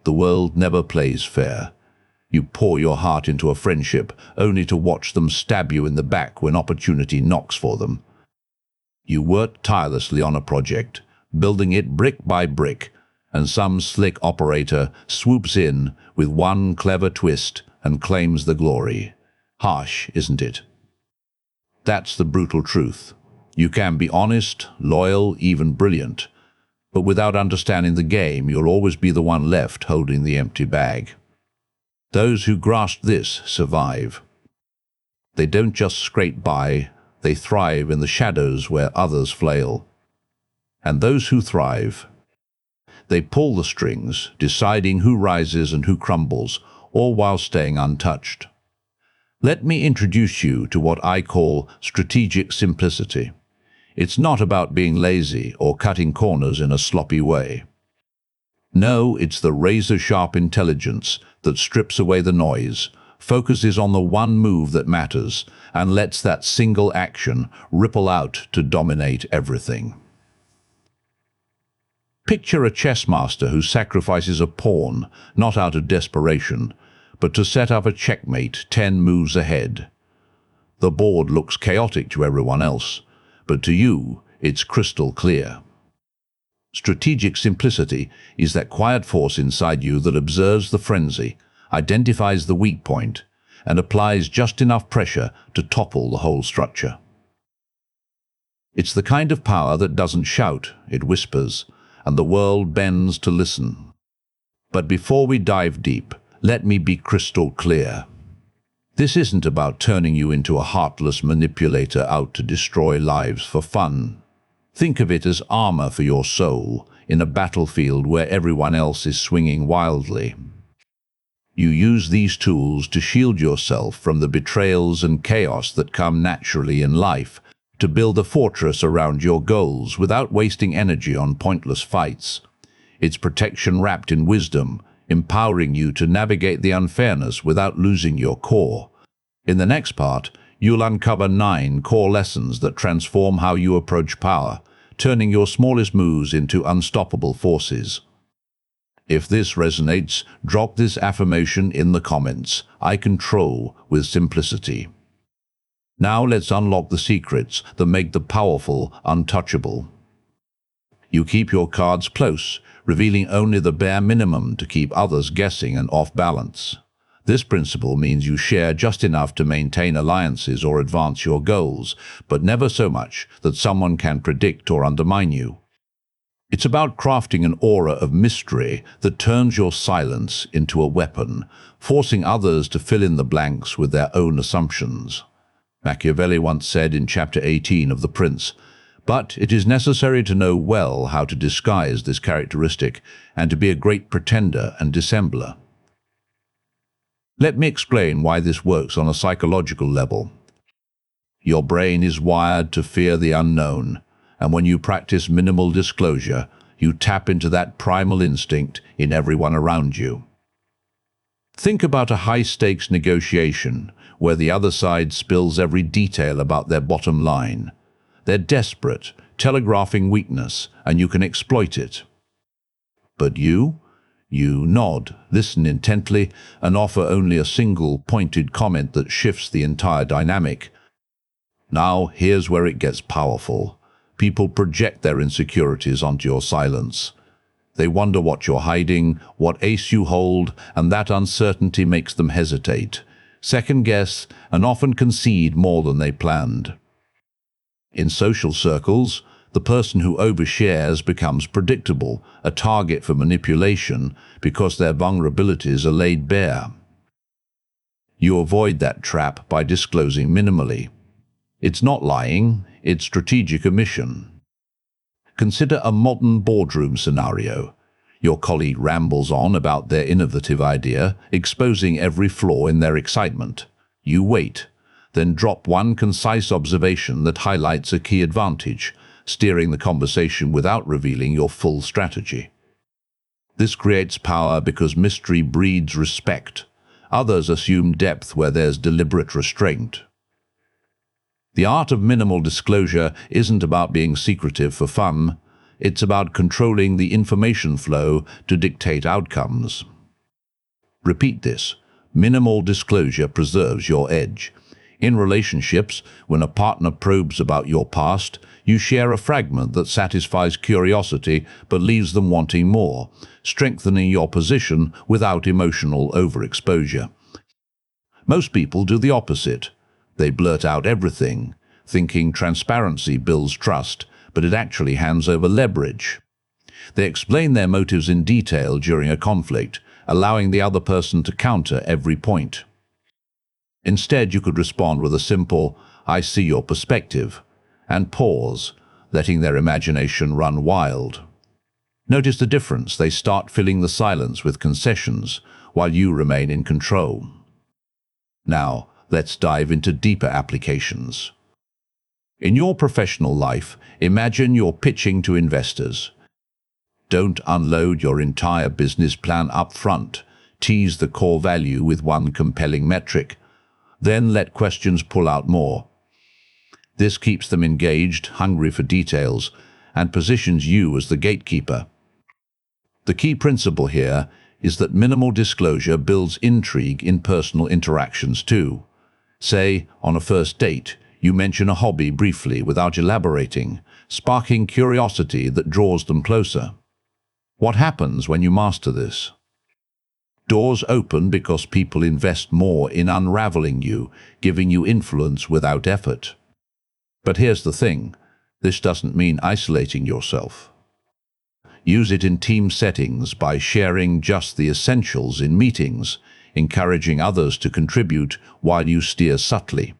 The world never plays fair. You pour your heart into a friendship only to watch them stab you in the back when opportunity knocks for them. You work tirelessly on a project, building it brick by brick, and some slick operator swoops in with one clever twist and claims the glory. Harsh, isn't it? That's the brutal truth. You can be honest, loyal, even brilliant, but without understanding the game, you'll always be the one left holding the empty bag. Those who grasp this survive. They don't just scrape by, they thrive in the shadows where others flail. And those who thrive, they pull the strings, deciding who rises and who crumbles, all while staying untouched. Let me introduce you to what I call strategic simplicity. It's not about being lazy or cutting corners in a sloppy way. No, it's the razor-sharp intelligence that strips away the noise, focuses on the one move that matters, and lets that single action ripple out to dominate everything. Picture a chess master who sacrifices a pawn, not out of desperation, but to set up a checkmate 10 moves ahead. The board looks chaotic to everyone else, but to you, it's crystal clear. Strategic simplicity is that quiet force inside you that observes the frenzy, identifies the weak point, and applies just enough pressure to topple the whole structure. It's the kind of power that doesn't shout, it whispers, and the world bends to listen. But before we dive deep, let me be crystal clear. This isn't about turning you into a heartless manipulator out to destroy lives for fun. Think of it as armor for your soul in a battlefield where everyone else is swinging wildly. You use these tools to shield yourself from the betrayals and chaos that come naturally in life, to build a fortress around your goals without wasting energy on pointless fights. It's protection wrapped in wisdom, empowering you to navigate the unfairness without losing your core. In the next part, you'll uncover 9 core lessons that transform how you approach power, turning your smallest moves into unstoppable forces. If this resonates, drop this affirmation in the comments. I control with simplicity. Now let's unlock the secrets that make the powerful untouchable. You keep your cards close, revealing only the bare minimum to keep others guessing and off balance. This principle means you share just enough to maintain alliances or advance your goals, but never so much that someone can predict or undermine you. It's about crafting an aura of mystery that turns your silence into a weapon, forcing others to fill in the blanks with their own assumptions. Machiavelli once said in chapter 18 of The Prince, "But it is necessary to know well how to disguise this characteristic and to be a great pretender and dissembler." Let me explain why this works on a psychological level. Your brain is wired to fear the unknown, and when you practice minimal disclosure, you tap into that primal instinct in everyone around you. Think about a high-stakes negotiation where the other side spills every detail about their bottom line. They're desperate, telegraphing weakness, and you can exploit it. But you nod, listen intently, and offer only a single pointed comment that shifts the entire dynamic. Now, here's where it gets powerful. People project their insecurities onto your silence. They wonder what you're hiding, what ace you hold, and that uncertainty makes them hesitate, second-guess, and often concede more than they planned. In social circles, the person who overshares becomes predictable, a target for manipulation because their vulnerabilities are laid bare. You avoid that trap by disclosing minimally. It's not lying, it's strategic omission. Consider a modern boardroom scenario. Your colleague rambles on about their innovative idea, exposing every flaw in their excitement. You wait, then drop one concise observation that highlights a key advantage, steering the conversation without revealing your full strategy. This creates power because mystery breeds respect. Others assume depth where there's deliberate restraint. The art of minimal disclosure isn't about being secretive for fun. It's about controlling the information flow to dictate outcomes. Repeat this. Minimal disclosure preserves your edge. In relationships, when a partner probes about your past, you share a fragment that satisfies curiosity but leaves them wanting more, strengthening your position without emotional overexposure. Most people do the opposite. They blurt out everything, thinking transparency builds trust, but it actually hands over leverage. They explain their motives in detail during a conflict, allowing the other person to counter every point. Instead, you could respond with a simple, "I see your perspective," and pause, letting their imagination run wild. Notice the difference. They start filling the silence with concessions, while you remain in control. Now, let's dive into deeper applications. In your professional life, imagine you're pitching to investors. Don't unload your entire business plan up front. Tease the core value with one compelling metric. Then let questions pull out more. This keeps them engaged, hungry for details, and positions you as the gatekeeper. The key principle here is that minimal disclosure builds intrigue in personal interactions too. Say, on a first date, you mention a hobby briefly without elaborating, sparking curiosity that draws them closer. What happens when you master this? Doors open because people invest more in unraveling you, giving you influence without effort. But here's the thing, this doesn't mean isolating yourself. Use it in team settings by sharing just the essentials in meetings, encouraging others to contribute while you steer subtly.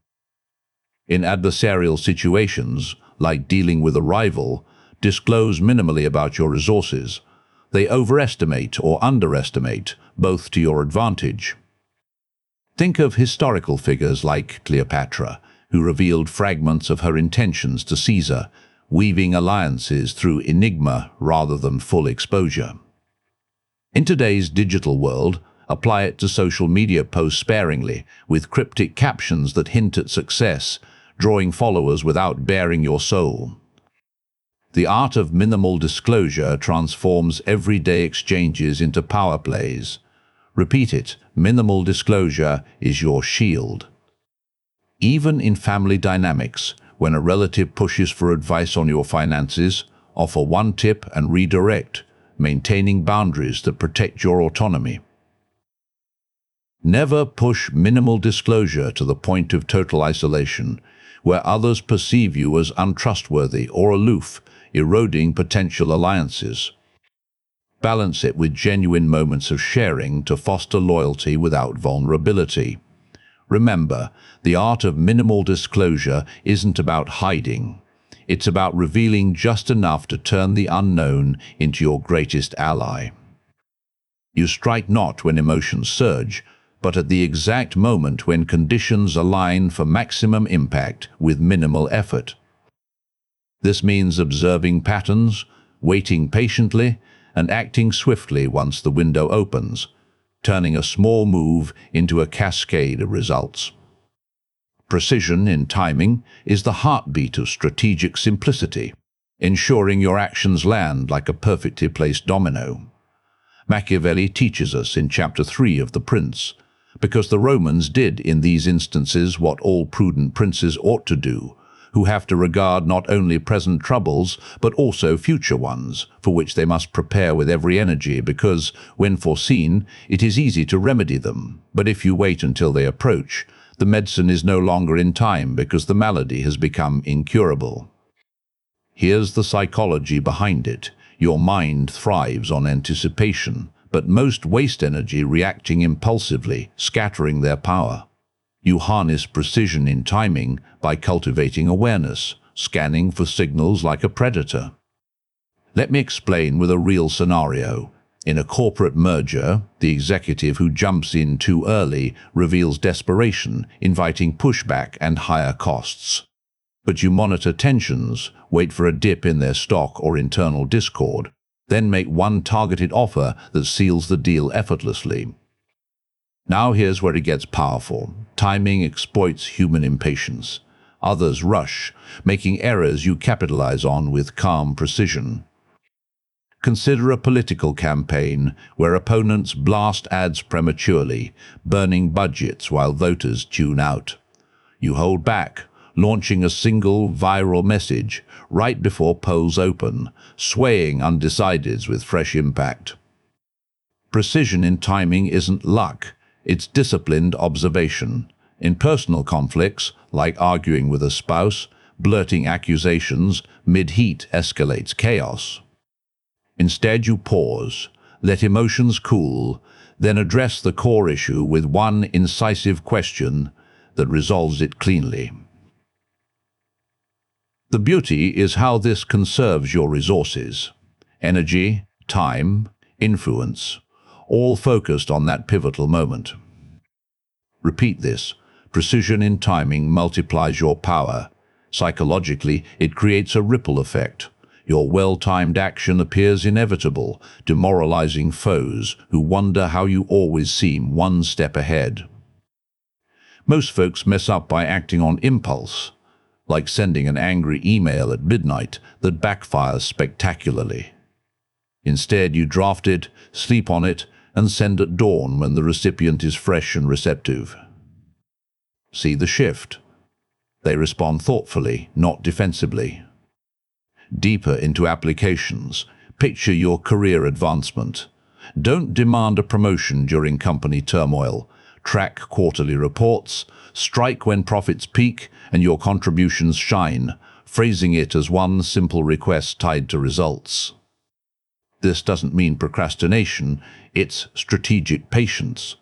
In adversarial situations, like dealing with a rival, disclose minimally about your resources. They overestimate or underestimate, both to your advantage. Think of historical figures like Cleopatra, who revealed fragments of her intentions to Caesar, weaving alliances through enigma rather than full exposure. In today's digital world, apply it to social media posts sparingly, with cryptic captions that hint at success, drawing followers without baring your soul. The art of minimal disclosure transforms everyday exchanges into power plays. Repeat it, minimal disclosure is your shield. Even in family dynamics, when a relative pushes for advice on your finances, offer one tip and redirect, maintaining boundaries that protect your autonomy. Never push minimal disclosure to the point of total isolation, where others perceive you as untrustworthy or aloof, eroding potential alliances. Balance it with genuine moments of sharing to foster loyalty without vulnerability. Remember, the art of minimal disclosure isn't about hiding. It's about revealing just enough to turn the unknown into your greatest ally. You strike not when emotions surge, but at the exact moment when conditions align for maximum impact with minimal effort. This means observing patterns, waiting patiently, and acting swiftly once the window opens, turning a small move into a cascade of results. Precision in timing is the heartbeat of strategic simplicity, ensuring your actions land like a perfectly placed domino. Machiavelli teaches us in Chapter 3 of The Prince, because the Romans did in these instances what all prudent princes ought to do, who have to regard not only present troubles, but also future ones, for which they must prepare with every energy, because, when foreseen, it is easy to remedy them. But if you wait until they approach, the medicine is no longer in time because the malady has become incurable. Here's the psychology behind it. Your mind thrives on anticipation, but most waste energy reacting impulsively, scattering their power. You harness precision in timing by cultivating awareness, scanning for signals like a predator. Let me explain with a real scenario. In a corporate merger, the executive who jumps in too early reveals desperation, inviting pushback and higher costs. But you monitor tensions, wait for a dip in their stock or internal discord, then make one targeted offer that seals the deal effortlessly. Now here's where it gets powerful. Timing exploits human impatience. Others rush, making errors you capitalize on with calm precision. Consider a political campaign where opponents blast ads prematurely, burning budgets while voters tune out. You hold back, launching a single viral message right before polls open, swaying undecideds with fresh impact. Precision in timing isn't luck, it's disciplined observation. In personal conflicts, like arguing with a spouse, blurting accusations mid-heat escalates chaos. Instead, you pause, let emotions cool, then address the core issue with one incisive question that resolves it cleanly. The beauty is how this conserves your resources. Energy, time, influence, all focused on that pivotal moment. Repeat this. Precision in timing multiplies your power. Psychologically, it creates a ripple effect. Your well-timed action appears inevitable, demoralizing foes who wonder how you always seem one step ahead. Most folks mess up by acting on impulse, like sending an angry email at midnight that backfires spectacularly. Instead, you draft it, sleep on it, and send at dawn when the recipient is fresh and receptive. See the shift. They respond thoughtfully, not defensively. Deeper into applications, picture your career advancement. Don't demand a promotion during company turmoil. Track quarterly reports, strike when profits peak and your contributions shine, phrasing it as one simple request tied to results. This doesn't mean procrastination, it's strategic patience.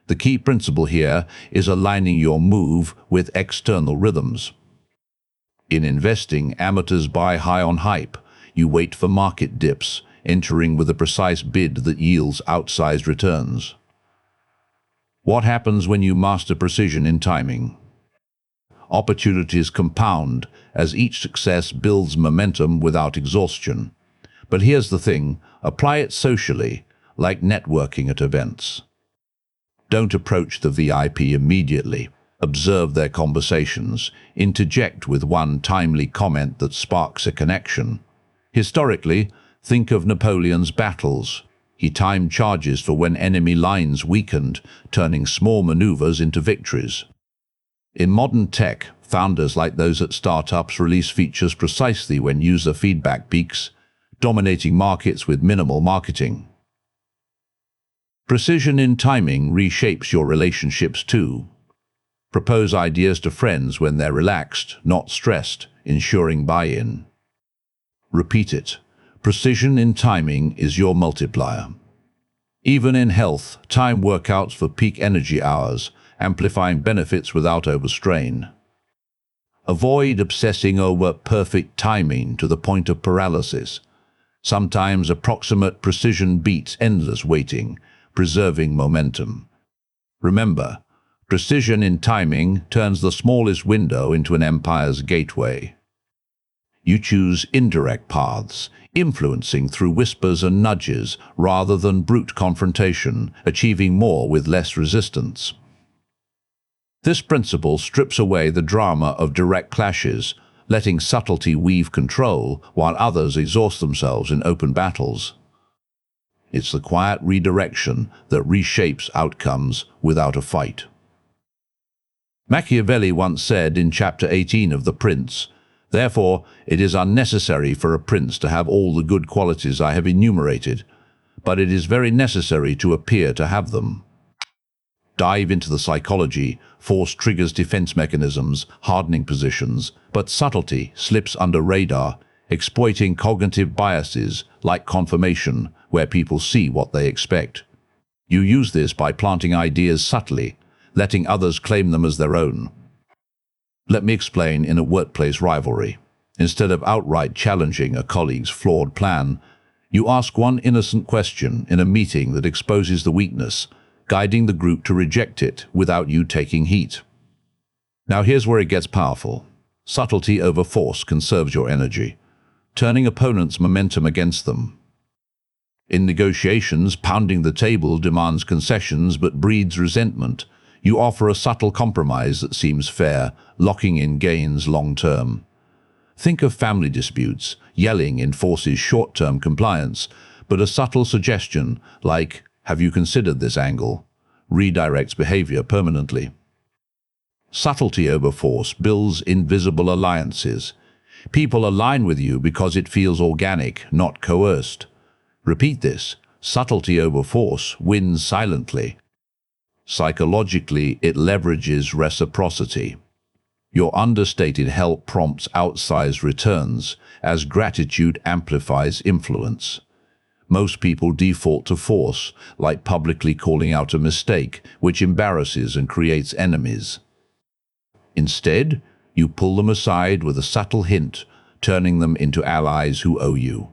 The key principle here is aligning your move with external rhythms. In investing, amateurs buy high on hype. You wait for market dips, entering with a precise bid that yields outsized returns. What happens when you master precision in timing? Opportunities compound as each success builds momentum without exhaustion. But here's the thing, apply it socially, like networking at events. Don't approach the VIP immediately. Observe their conversations, interject with one timely comment that sparks a connection. Historically, think of Napoleon's battles. He timed charges for when enemy lines weakened, turning small maneuvers into victories. In modern tech, founders like those at startups release features precisely when user feedback peaks, dominating markets with minimal marketing. Precision in timing reshapes your relationships too. Propose ideas to friends when they're relaxed, not stressed, ensuring buy-in. Repeat it. Precision in timing is your multiplier. Even in health, time workouts for peak energy hours, amplifying benefits without overstrain. Avoid obsessing over perfect timing to the point of paralysis. Sometimes approximate precision beats endless waiting, preserving momentum. Remember, precision in timing turns the smallest window into an empire's gateway. You choose indirect paths, influencing through whispers and nudges rather than brute confrontation, achieving more with less resistance. This principle strips away the drama of direct clashes, letting subtlety weave control while others exhaust themselves in open battles. It's the quiet redirection that reshapes outcomes without a fight. Machiavelli once said in chapter 18 of The Prince, "Therefore it is unnecessary for a prince to have all the good qualities I have enumerated, but it is very necessary to appear to have them." Dive into the psychology, force triggers defense mechanisms, hardening positions, but subtlety slips under radar, exploiting cognitive biases like confirmation, where people see what they expect. You use this by planting ideas subtly, letting others claim them as their own. Let me explain in a workplace rivalry. Instead of outright challenging a colleague's flawed plan, you ask one innocent question in a meeting that exposes the weakness, guiding the group to reject it without you taking heat. Now here's where it gets powerful. Subtlety over force conserves your energy, turning opponents' momentum against them. In negotiations, pounding the table demands concessions but breeds resentment. You offer a subtle compromise that seems fair, locking in gains long term. Think of family disputes. Yelling enforces short-term compliance, but a subtle suggestion, like, "Have you considered this angle?" redirects behavior permanently. Subtlety over force builds invisible alliances. People align with you because it feels organic, not coerced. Repeat this. Subtlety over force wins silently. Psychologically, it leverages reciprocity. Your understated help prompts outsized returns, as gratitude amplifies influence. Most people default to force, like publicly calling out a mistake, which embarrasses and creates enemies. Instead, you pull them aside with a subtle hint, turning them into allies who owe you.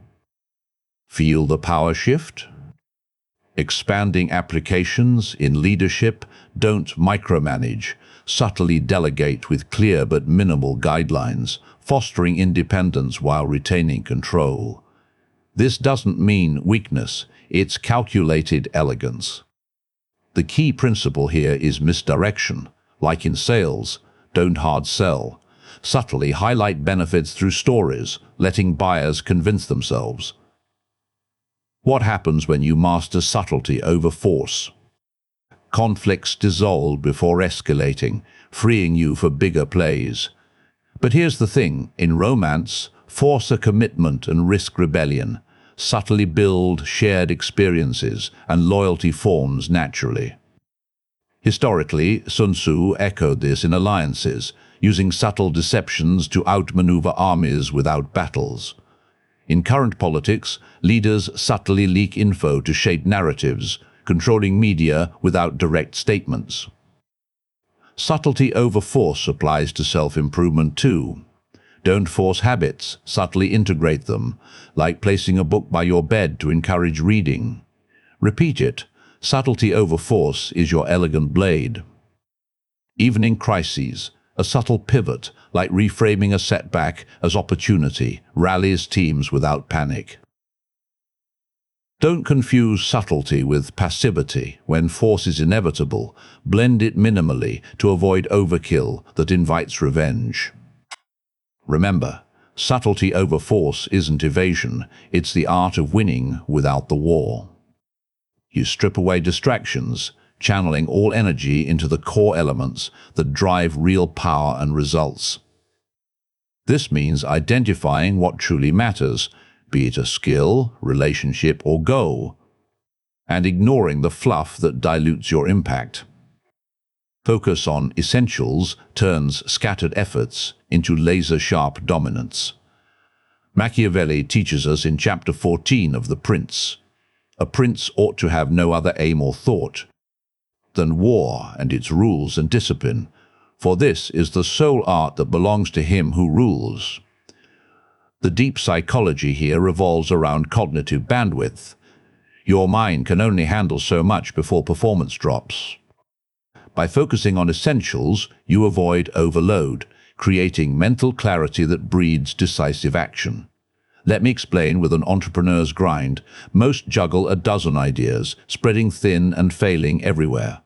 Feel the power shift? Expanding applications in leadership, don't micromanage. Subtly delegate with clear but minimal guidelines, fostering independence while retaining control. This doesn't mean weakness, it's calculated elegance. The key principle here is misdirection. Like in sales, don't hard sell. Subtly highlight benefits through stories, letting buyers convince themselves. What happens when you master subtlety over force? Conflicts dissolve before escalating, freeing you for bigger plays. But here's the thing, in romance, force a commitment and risk rebellion. Subtly build shared experiences, and loyalty forms naturally. Historically, Sun Tzu echoed this in alliances, using subtle deceptions to outmaneuver armies without battles. In current politics, leaders subtly leak info to shape narratives, controlling media without direct statements. Subtlety over force applies to self-improvement too. Don't force habits, subtly integrate them, like placing a book by your bed to encourage reading. Repeat it. Subtlety over force is your elegant blade. Even in crises, a subtle pivot, like reframing a setback as opportunity, rallies teams without panic. Don't confuse subtlety with passivity. When force is inevitable, blend it minimally to avoid overkill that invites revenge. Remember, subtlety over force isn't evasion, it's the art of winning without the war. You strip away distractions, channeling all energy into the core elements that drive real power and results. This means identifying what truly matters, be it a skill, relationship, or goal, and ignoring the fluff that dilutes your impact. Focus on essentials turns scattered efforts into laser-sharp dominance. Machiavelli teaches us in chapter 14 of The Prince, a prince ought to have no other aim or thought than war and its rules and discipline, for this is the sole art that belongs to him who rules. The deep psychology here revolves around cognitive bandwidth. Your mind can only handle so much before performance drops. By focusing on essentials, you avoid overload, creating mental clarity that breeds decisive action. Let me explain with an entrepreneur's grind. Most juggle a dozen ideas, spreading thin and failing everywhere.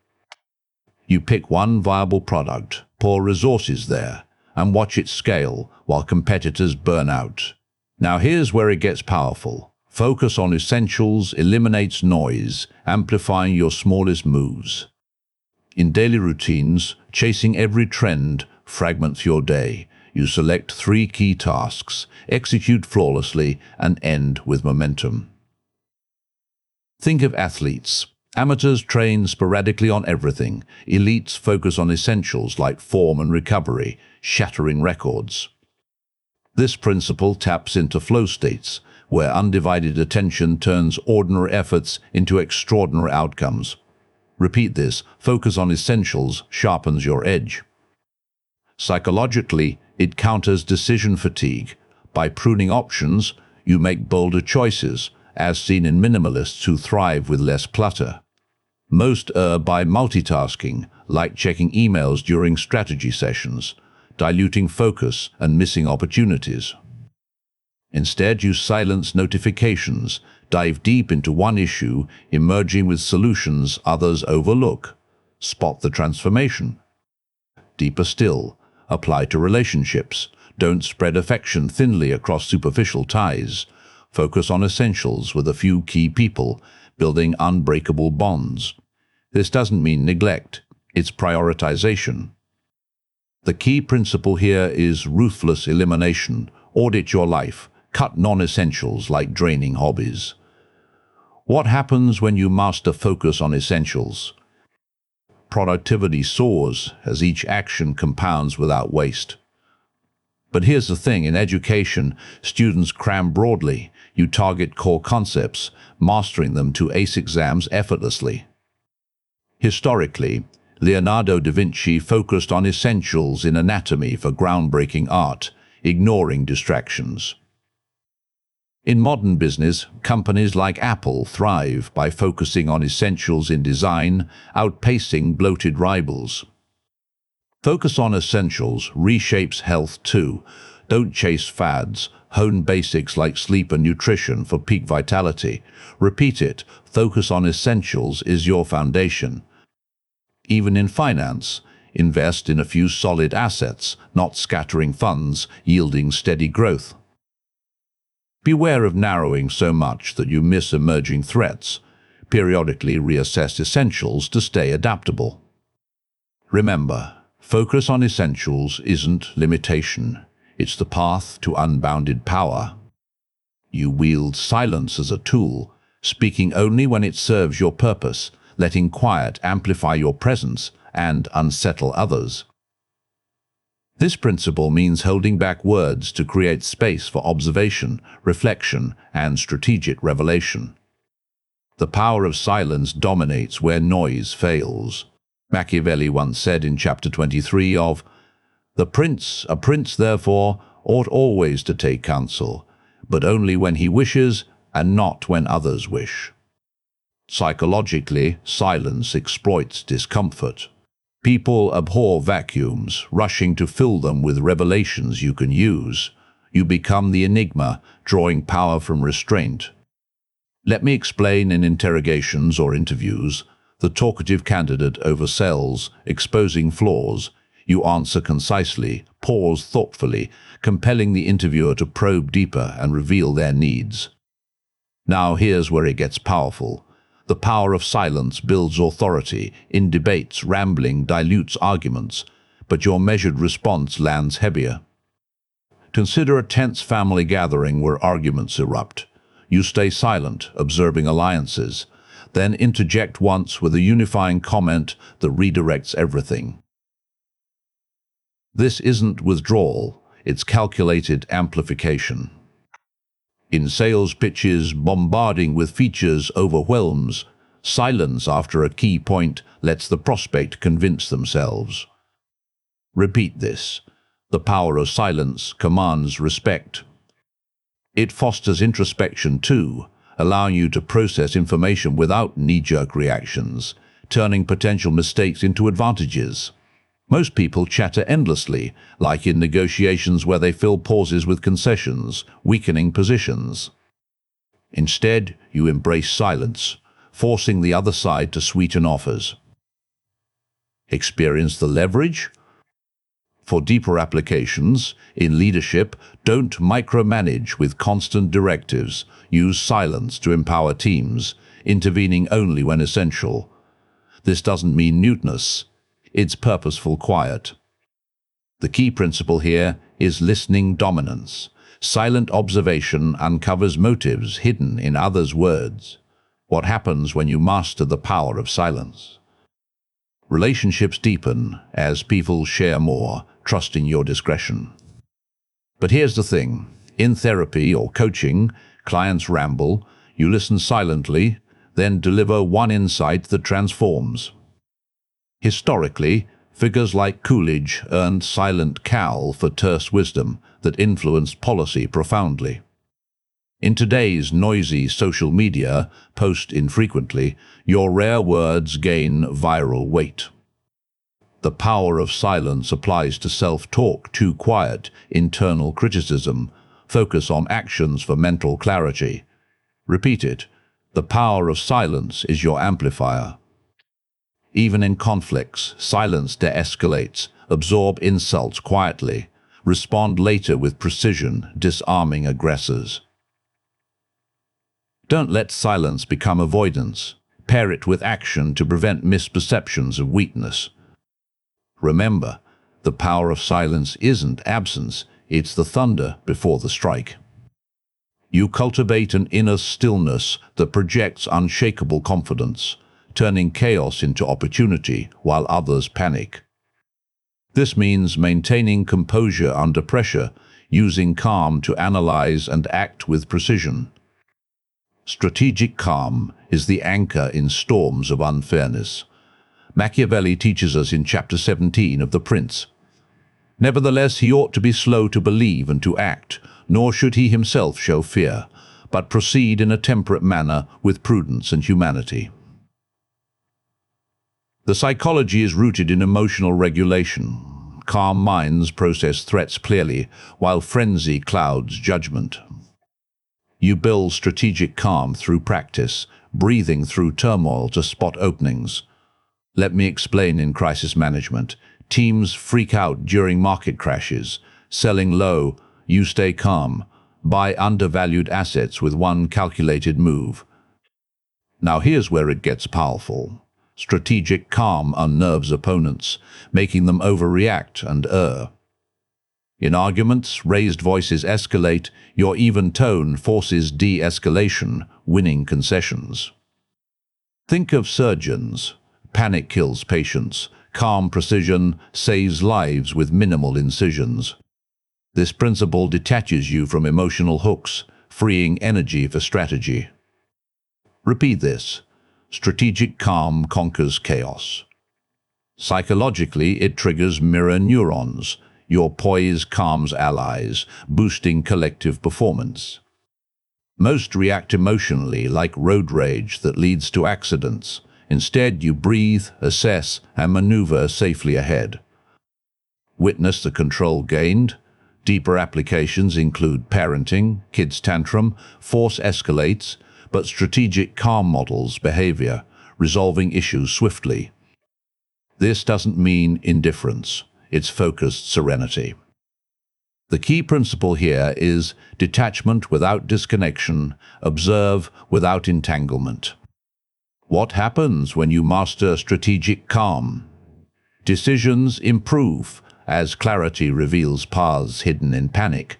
You pick one viable product, pour resources there, and watch it scale while competitors burn out. Now here's where it gets powerful. Focus on essentials eliminates noise, amplifying your smallest moves. In daily routines, chasing every trend fragments your day. You select 3 key tasks, execute flawlessly, and end with momentum. Think of athletes. Amateurs train sporadically on everything. Elites focus on essentials like form and recovery, shattering records. This principle taps into flow states, where undivided attention turns ordinary efforts into extraordinary outcomes. Repeat this. Focus on essentials sharpens your edge. Psychologically, it counters decision fatigue. By pruning options, you make bolder choices, as seen in minimalists who thrive with less clutter. Most err by multitasking, like checking emails during strategy sessions, diluting focus and missing opportunities. Instead, you silence notifications, dive deep into one issue, emerging with solutions others overlook. Spot the transformation. Deeper still, apply to relationships. Don't spread affection thinly across superficial ties. Focus on essentials with a few key people, building unbreakable bonds. This doesn't mean neglect, it's prioritization. The key principle here is ruthless elimination. Audit your life. Cut non-essentials like draining hobbies. What happens when you master focus on essentials? Productivity soars as each action compounds without waste. But here's the thing, in education, students cram broadly. You target core concepts, mastering them to ace exams effortlessly. Historically, Leonardo da Vinci focused on essentials in anatomy for groundbreaking art, ignoring distractions. In modern business, companies like Apple thrive by focusing on essentials in design, outpacing bloated rivals. Focus on essentials reshapes health too. Don't chase fads. Hone basics like sleep and nutrition for peak vitality. Repeat it. Focus on essentials is your foundation. Even in finance, invest in a few solid assets, not scattering funds, yielding steady growth. Beware of narrowing so much that you miss emerging threats. Periodically reassess essentials to stay adaptable. Remember, focus on essentials isn't limitation. It's the path to unbounded power. You wield silence as a tool, speaking only when it serves your purpose, letting quiet amplify your presence and unsettle others. This principle means holding back words to create space for observation, reflection, and strategic revelation. The power of silence dominates where noise fails. Machiavelli once said in chapter 23 of a prince therefore ought always to take counsel, but only when he wishes and not when others wish. Psychologically, silence exploits discomfort. People abhor vacuums, rushing to fill them with revelations you can use. You become the enigma, drawing power from restraint. Let me explain. In interrogations or interviews, the talkative candidate oversells, exposing flaws. You answer concisely, pause thoughtfully, compelling the interviewer to probe deeper and reveal their needs. Now here's where it gets powerful. The power of silence builds authority. In debates, rambling dilutes arguments, but your measured response lands heavier. Consider a tense family gathering where arguments erupt. You stay silent, observing alliances, then interject once with a unifying comment that redirects everything. This isn't withdrawal, it's calculated amplification. In sales pitches, bombarding with features overwhelms. Silence after a key point lets the prospect convince themselves. Repeat this. The power of silence commands respect. It fosters introspection too, allowing you to process information without knee-jerk reactions, turning potential mistakes into advantages. Most people chatter endlessly, like in negotiations where they fill pauses with concessions, weakening positions. Instead, you embrace silence, forcing the other side to sweeten offers. Experience the leverage? For deeper applications, in leadership, don't micromanage with constant directives. Use silence to empower teams, intervening only when essential. This doesn't mean muteness. It's purposeful quiet. The key principle here is listening dominance. Silent observation uncovers motives hidden in others' words. What happens when you master the power of silence? Relationships deepen as people share more, trusting your discretion. But here's the thing. In therapy or coaching, clients ramble, you listen silently, then deliver one insight that transforms. Historically, figures like Coolidge earned silent cowl for terse wisdom that influenced policy profoundly. In today's noisy social media, post infrequently, your rare words gain viral weight. The power of silence applies to self-talk, too quiet, internal criticism. Focus on actions for mental clarity. Repeat it. The power of silence is your amplifier. Even in conflicts, silence de-escalates. Absorb insults quietly. Respond later with precision, disarming aggressors. Don't let silence become avoidance. Pair it with action to prevent misperceptions of weakness. Remember, the power of silence isn't absence, it's the thunder before the strike. You cultivate an inner stillness that projects unshakable confidence, turning chaos into opportunity while others panic. This means maintaining composure under pressure, using calm to analyze and act with precision. Strategic calm is the anchor in storms of unfairness. Machiavelli teaches us in chapter 17 of The Prince. Nevertheless, he ought to be slow to believe and to act, nor should he himself show fear, but proceed in a temperate manner with prudence and humanity. The psychology is rooted in emotional regulation. Calm minds process threats clearly, while frenzy clouds judgment. You build strategic calm through practice, breathing through turmoil to spot openings. Let me explain in crisis management. Teams freak out during market crashes. Selling low, you stay calm. Buy undervalued assets with one calculated move. Now here's where it gets powerful. Strategic calm unnerves opponents, making them overreact and err. In arguments, raised voices escalate, your even tone forces de-escalation, winning concessions. Think of surgeons. Panic kills patients. Calm precision saves lives with minimal incisions. This principle detaches you from emotional hooks, freeing energy for strategy. Repeat this. Strategic calm conquers chaos. Psychologically, it triggers mirror neurons. Your poise calms allies, boosting collective performance. Most react emotionally, like road rage that leads to accidents. Instead, you breathe, assess, and maneuver safely ahead. Witness the control gained. Deeper applications include parenting, kids tantrum, force escalates, but strategic calm models behavior, resolving issues swiftly. This doesn't mean indifference. It's focused serenity. The key principle here is detachment without disconnection, observe without entanglement. What happens when you master strategic calm? Decisions improve as clarity reveals paths hidden in panic.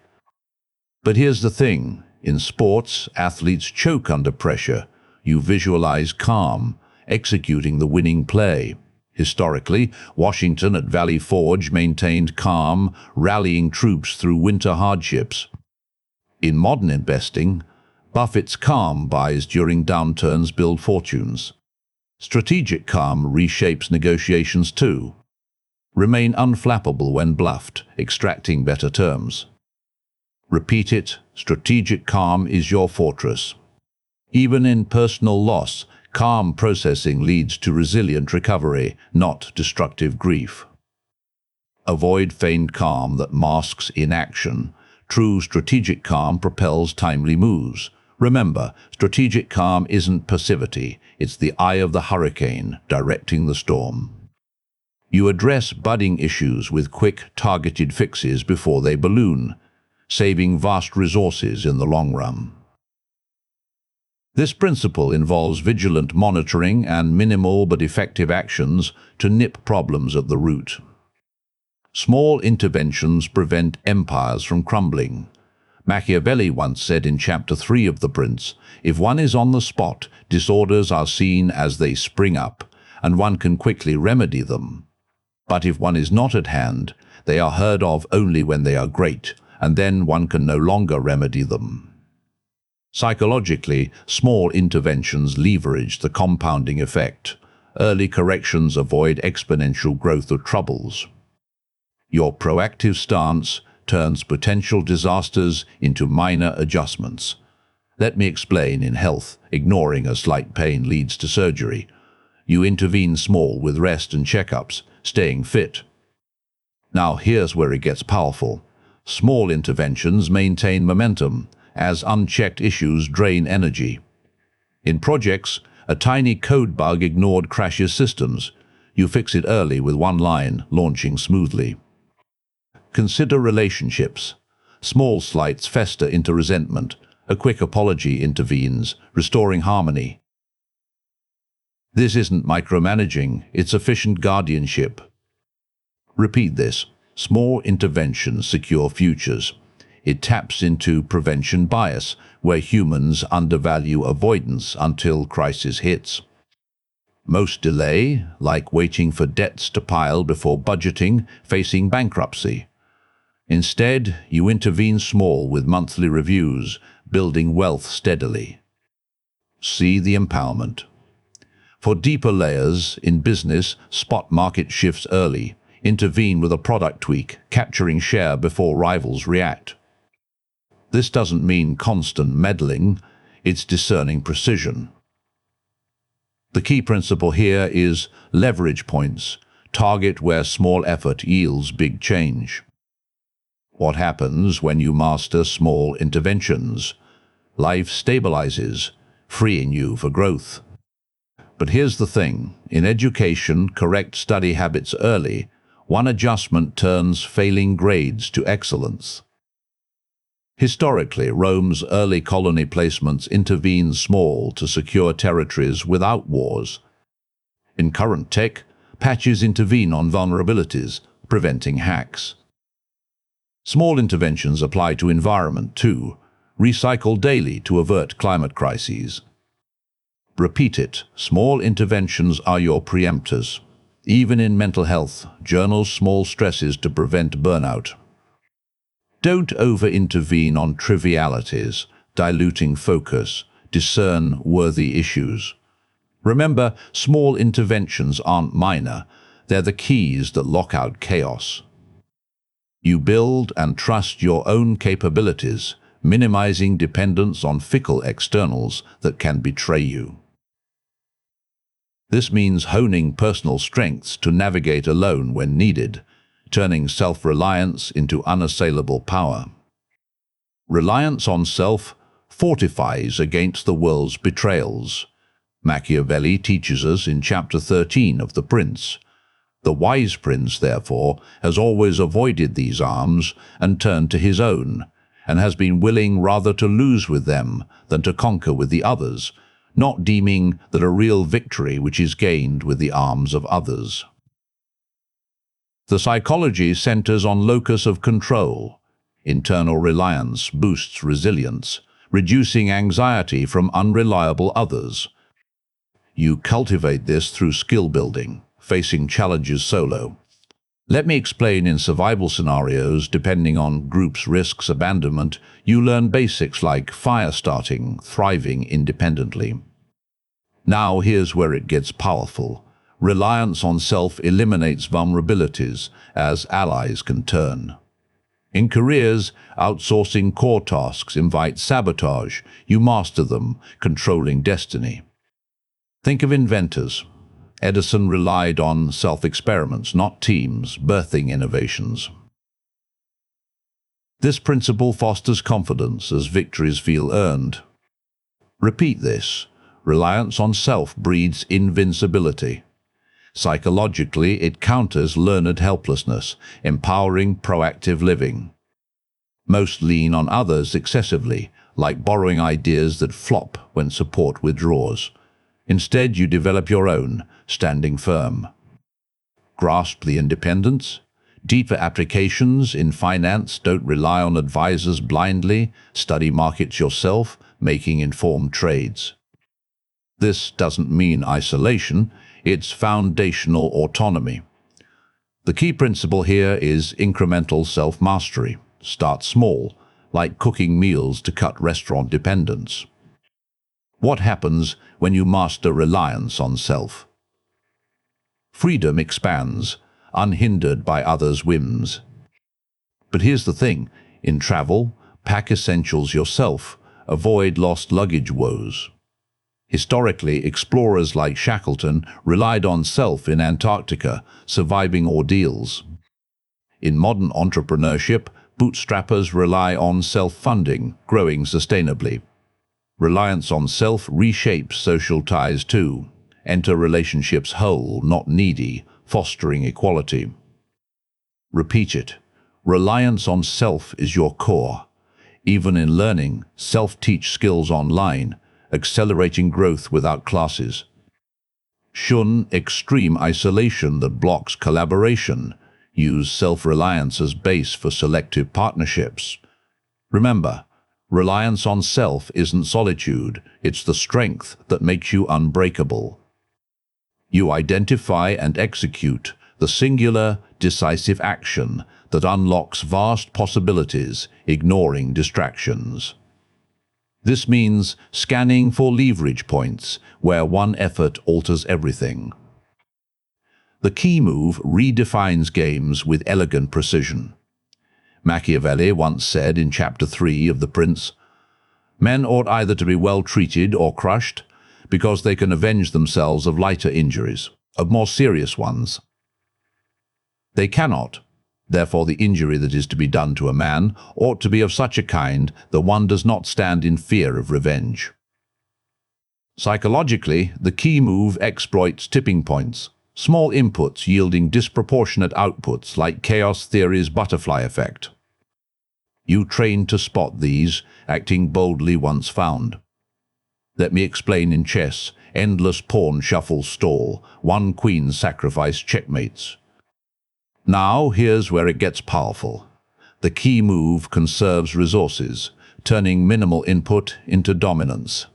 But here's the thing. In sports, athletes choke under pressure. You visualize calm, executing the winning play. Historically, Washington at Valley Forge maintained calm, rallying troops through winter hardships. In modern investing, Buffett's calm buys during downturns build fortunes. Strategic calm reshapes negotiations too. Remain unflappable when bluffed, extracting better terms. Repeat it. Strategic calm is your fortress. Even in personal loss, calm processing leads to resilient recovery, not destructive grief. Avoid feigned calm that masks inaction. True strategic calm propels timely moves. Remember, strategic calm isn't passivity, it's the eye of the hurricane directing the storm. You address budding issues with quick, targeted fixes before they balloon, saving vast resources in the long run. This principle involves vigilant monitoring and minimal but effective actions to nip problems at the root. Small interventions prevent empires from crumbling. Machiavelli once said in chapter 3 of The Prince, "If one is on the spot, disorders are seen as they spring up, and one can quickly remedy them. But if one is not at hand, they are heard of only when they are great, and then one can no longer remedy them." Psychologically, small interventions leverage the compounding effect. Early corrections avoid exponential growth of troubles. Your proactive stance turns potential disasters into minor adjustments. Let me explain. In health, ignoring a slight pain leads to surgery. You intervene small with rest and checkups, staying fit. Now here's where it gets powerful. Small interventions maintain momentum, as unchecked issues drain energy. In projects, a tiny code bug ignored crashes systems. You fix it early with one line, launching smoothly. Consider relationships. Small slights fester into resentment. A quick apology intervenes, restoring harmony. This isn't micromanaging, it's efficient guardianship. Repeat this. Small interventions secure futures. It taps into prevention bias, where humans undervalue avoidance until crisis hits. Most delay, like waiting for debts to pile before budgeting, facing bankruptcy. Instead, you intervene small with monthly reviews, building wealth steadily. See the empowerment. For deeper layers, in business, spot market shifts early. Intervene with a product tweak, capturing share before rivals react. This doesn't mean constant meddling, it's discerning precision. The key principle here is leverage points. Target where small effort yields big change. What happens when you master small interventions? Life stabilizes, freeing you for growth. But here's the thing. In education, correct study habits early. One adjustment turns failing grades to excellence. Historically, Rome's early colony placements intervened small to secure territories without wars. In current tech, patches intervene on vulnerabilities, preventing hacks. Small interventions apply to environment too. Recycle daily to avert climate crises. Repeat it. Small interventions are your preemptors. Even in mental health, journal small stresses to prevent burnout. Don't over-intervene on trivialities, diluting focus. Discern worthy issues. Remember, small interventions aren't minor. They're the keys that lock out chaos. You build and trust your own capabilities, minimizing dependence on fickle externals that can betray you. This means honing personal strengths to navigate alone when needed, turning self-reliance into unassailable power. Reliance on self fortifies against the world's betrayals. Machiavelli teaches us in chapter 13 of The Prince. The wise prince, therefore, has always avoided these arms and turned to his own, and has been willing rather to lose with them than to conquer with the others, not deeming that a real victory which is gained with the arms of others. The psychology centers on locus of control. Internal reliance boosts resilience, reducing anxiety from unreliable others. You cultivate this through skill building, facing challenges solo. Let me explain. In survival scenarios, depending on group's risks, abandonment, you learn basics like fire starting, thriving independently. Now here's where it gets powerful. Reliance on self eliminates vulnerabilities, as allies can turn. In careers, outsourcing core tasks invites sabotage. You master them, controlling destiny. Think of inventors. Edison relied on self-experiments, not teams, birthing innovations. This principle fosters confidence as victories feel earned. Repeat this. Reliance on self breeds invincibility. Psychologically, it counters learned helplessness, empowering proactive living. Most lean on others excessively, like borrowing ideas that flop when support withdraws. Instead, you develop your own, standing firm. Grasp the independence. Deeper applications in finance. Don't rely on advisors blindly. Study markets yourself, making informed trades. This doesn't mean isolation, it's foundational autonomy. The key principle here is incremental self-mastery. Start small, like cooking meals to cut restaurant dependence. What happens when you master reliance on self? Freedom expands, unhindered by others' whims. But here's the thing. In travel, pack essentials yourself. Avoid lost luggage woes. Historically, explorers like Shackleton relied on self in Antarctica, surviving ordeals. In modern entrepreneurship, bootstrappers rely on self-funding, growing sustainably. Reliance on self reshapes social ties too. Enter relationships whole, not needy, fostering equality. Repeat it. Reliance on self is your core. Even in learning, self-teach skills online, accelerating growth without classes. Shun extreme isolation that blocks collaboration. Use self-reliance as base for selective partnerships. Remember, reliance on self isn't solitude, it's the strength that makes you unbreakable. You identify and execute the singular, decisive action that unlocks vast possibilities, ignoring distractions. This means scanning for leverage points, where one effort alters everything. The key move redefines games with elegant precision. Machiavelli once said in Chapter 3 of The Prince, "Men ought either to be well treated or crushed, because they can avenge themselves of lighter injuries, of more serious ones. They cannot. Therefore the injury that is to be done to a man ought to be of such a kind that one does not stand in fear of revenge." Psychologically, the key move exploits tipping points, small inputs yielding disproportionate outputs like chaos theory's butterfly effect. You train to spot these, acting boldly once found. Let me explain in chess, endless pawn shuffles stall, one queen sacrifice checkmates. Now, here's where it gets powerful. The key move conserves resources, turning minimal input into dominance.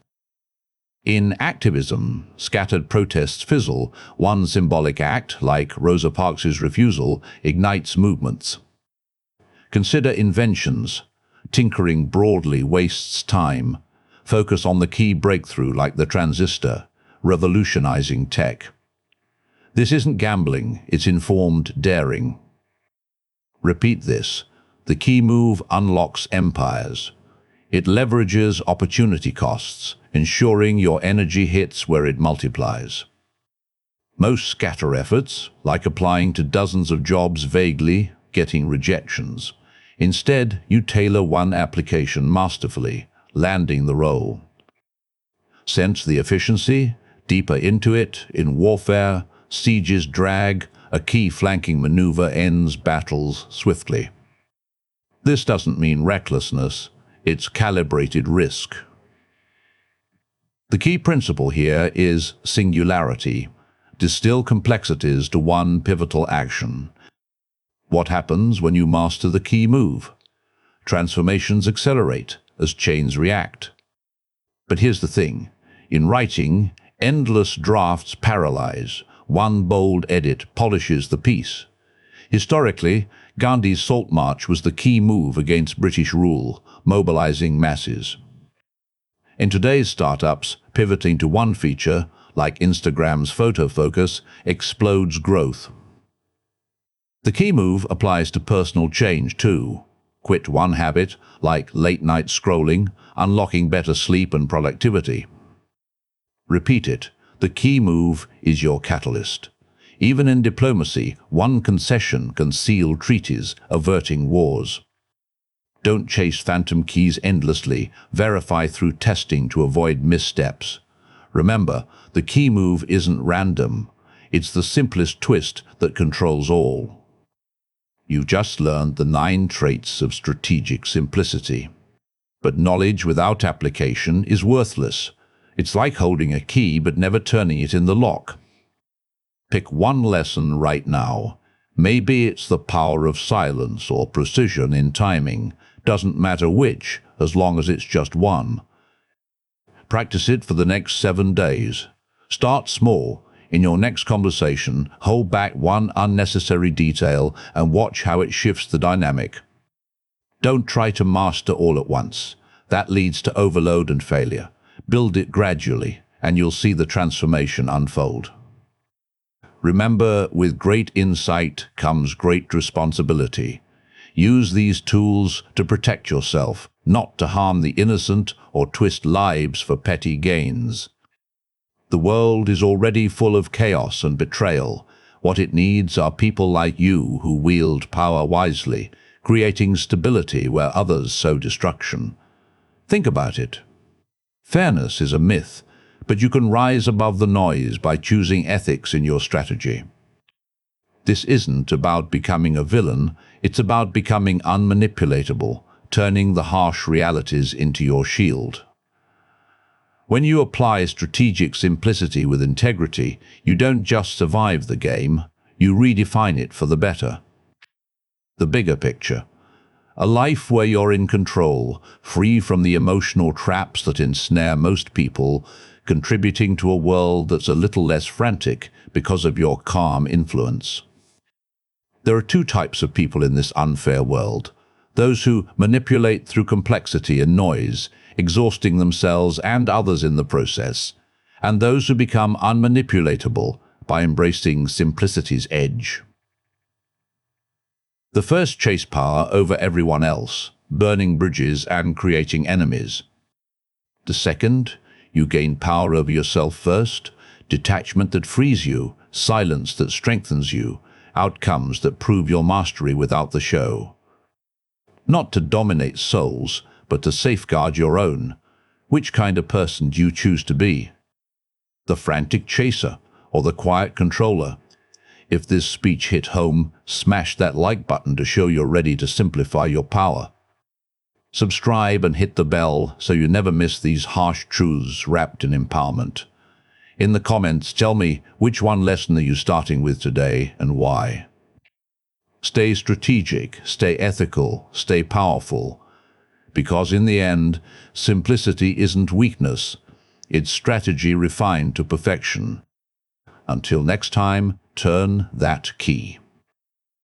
In activism, scattered protests fizzle. One symbolic act, like Rosa Parks's refusal, ignites movements. Consider inventions. Tinkering broadly wastes time. Focus on the key breakthrough like the transistor, revolutionizing tech. This isn't gambling, it's informed daring. Repeat this. The key move unlocks empires. It leverages opportunity costs, ensuring your energy hits where it multiplies. Most scatter efforts, like applying to dozens of jobs vaguely, getting rejections. Instead, you tailor one application masterfully, landing the role. Sense the efficiency? Deeper into it, in warfare, sieges drag, a key flanking maneuver ends battles swiftly. This doesn't mean recklessness, it's calibrated risk. The key principle here is singularity. Distill complexities to one pivotal action. What happens when you master the key move? Transformations accelerate as chains react. But here's the thing. In writing, endless drafts paralyze. One bold edit polishes the piece. Historically, Gandhi's Salt March was the key move against British rule, mobilizing masses. In today's startups, pivoting to one feature, like Instagram's photo focus, explodes growth. The key move applies to personal change too. Quit one habit, like late-night scrolling, unlocking better sleep and productivity. Repeat it. The key move is your catalyst. Even in diplomacy, one concession can seal treaties, averting wars. Don't chase phantom keys endlessly. Verify through testing to avoid missteps. Remember, the key move isn't random. It's the simplest twist that controls all. You've just learned the 9 traits of strategic simplicity. But knowledge without application is worthless. It's like holding a key but never turning it in the lock. Pick one lesson right now. Maybe it's the power of silence or precision in timing. Doesn't matter which, as long as it's just one. Practice it for the next 7 days. Start small. In your next conversation, hold back one unnecessary detail and watch how it shifts the dynamic. Don't try to master all at once. That leads to overload and failure. Build it gradually, and you'll see the transformation unfold. Remember, with great insight comes great responsibility. Use these tools to protect yourself, not to harm the innocent or twist lives for petty gains. The world is already full of chaos and betrayal. What it needs are people like you who wield power wisely, creating stability where others sow destruction. Think about it. Fairness is a myth, but you can rise above the noise by choosing ethics in your strategy. This isn't about becoming a villain, It's about becoming unmanipulatable, turning the harsh realities into your shield. When you apply strategic simplicity with integrity, you don't just survive the game, you redefine it for the better. The bigger picture. A life where you're in control, free from the emotional traps that ensnare most people, contributing to a world that's a little less frantic because of your calm influence. There are two types of people in this unfair world. Those who manipulate through complexity and noise, exhausting themselves and others in the process, and those who become unmanipulatable by embracing simplicity's edge. The first chase power over everyone else, burning bridges and creating enemies. The second, you gain power over yourself first, detachment that frees you, silence that strengthens you, outcomes that prove your mastery without the show. Not to dominate souls, but to safeguard your own. Which kind of person do you choose to be? The frantic chaser or the quiet controller? If this speech hit home, smash that like button to show you're ready to simplify your power. Subscribe and hit the bell so you never miss these harsh truths wrapped in empowerment. In the comments, tell me which one lesson are you starting with today and why. Stay strategic, stay ethical, stay powerful. Because in the end, simplicity isn't weakness, it's strategy refined to perfection. Until next time, turn that key.